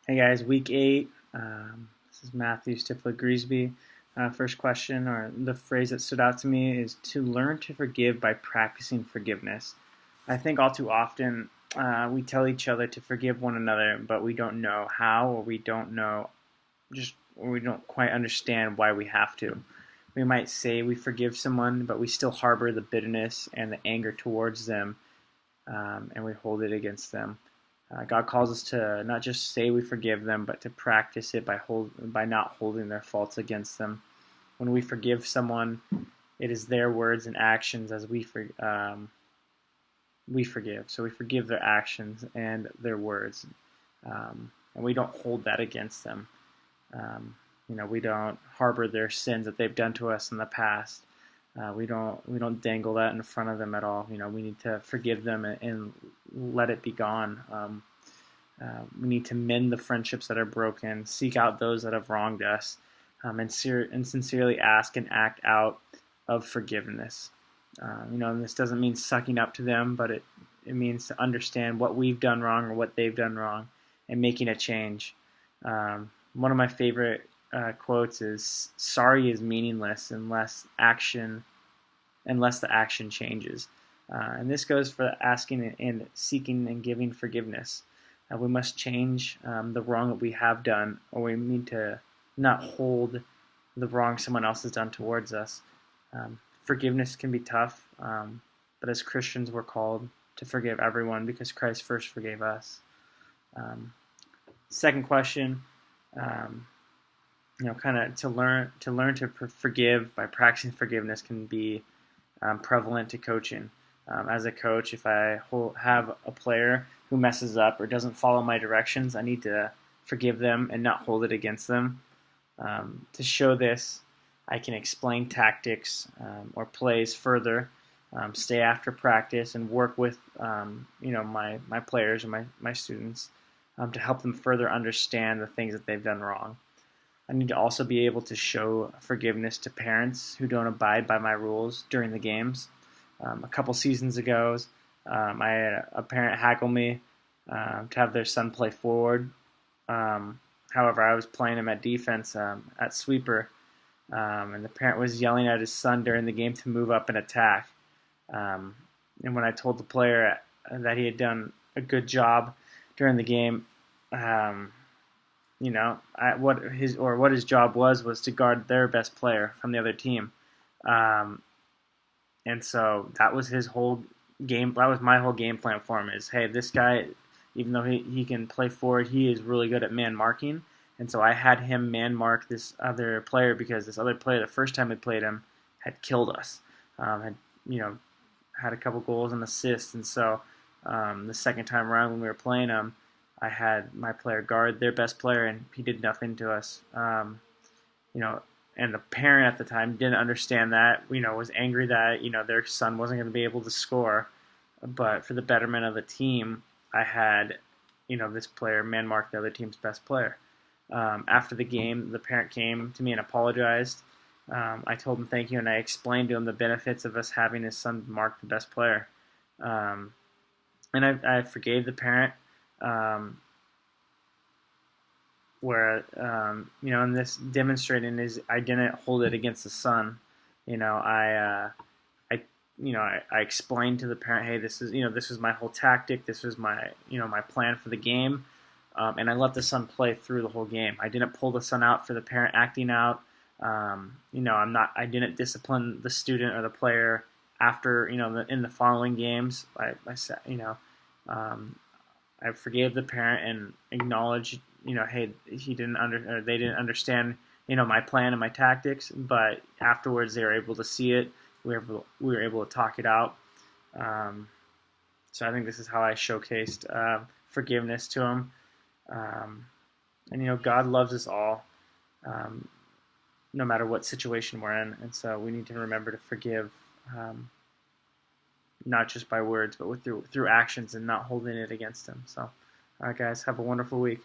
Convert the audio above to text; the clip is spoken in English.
Hey guys, week 8. This is Matthew Stiffler-Greasby. First question, or the phrase that stood out to me, is to learn to forgive by practicing forgiveness. I think all too often we tell each other to forgive one another, but we don't know how, or we don't quite understand why we have to. We might say we forgive someone, but we still harbor the bitterness and the anger towards them, and we hold it against them. God calls us to not just say we forgive them, but to practice it by not holding their faults against them. When we forgive someone, it is their words and actions as we forgive. So we forgive their actions and their words, and we don't hold that against them. We don't harbor their sins that they've done to us in the past. We don't dangle that in front of them at all. We need to forgive them and let it be gone. We need to mend the friendships that are broken, seek out those that have wronged us, and sincerely ask and act out of forgiveness. And this doesn't mean sucking up to them, but it means to understand what we've done wrong or what they've done wrong and making a change. One of my favorite quotes is, "Sorry is meaningless unless the action changes." And this goes for asking and seeking and giving forgiveness. We must change the wrong that we have done, or we need to not hold the wrong someone else has done towards us. Forgiveness can be tough, but as Christians we're called to forgive everyone because Christ first forgave us. Second question, kind of to learn to forgive by practicing forgiveness can be prevalent to coaching. As a coach, if I have a player who messes up or doesn't follow my directions, I need to forgive them and not hold it against them. To show this, I can explain tactics or plays further, stay after practice, and work with my players or my students to help them further understand the things that they've done wrong. I need to also be able to show forgiveness to parents who don't abide by my rules during the games. A couple seasons ago, I had a parent haggle me to have their son play forward. However, I was playing him at defense at sweeper, and the parent was yelling at his son during the game to move up and attack. And when I told the player that he had done a good job during the game, what his job was to guard their best player from the other team. And so that was his whole game. That was my whole game plan for him is, hey, this guy, even though he can play forward, he is really good at man marking. And so I had him man mark this other player because this other player, the first time we played him, had killed us, had a couple goals and assists. And so the second time around when we were playing him, I had my player guard their best player, and he did nothing to us. And the parent at the time didn't understand that, was angry that, their son wasn't going to be able to score. But for the betterment of the team, I had, this player man mark the other team's best player. After the game, the parent came to me and apologized. I told him thank you, and I explained to him the benefits of us having his son mark the best player. And I forgave the parent. And this demonstrating is I didn't hold it against the son. I explained to the parent, hey, this was my whole tactic. This was my plan for the game. And I let the son play through the whole game. I didn't pull the son out for the parent acting out. I didn't discipline the student or the player after, in the following games. I said, I forgave the parent and acknowledged, hey, they didn't understand, my plan and my tactics, but afterwards they were able to see it. We were able to talk it out. So I think this is how I showcased forgiveness to him. And God loves us all, no matter what situation we're in, and so we need to remember to forgive, not just by words, but through actions and not holding it against him. So, all right, guys, have a wonderful week.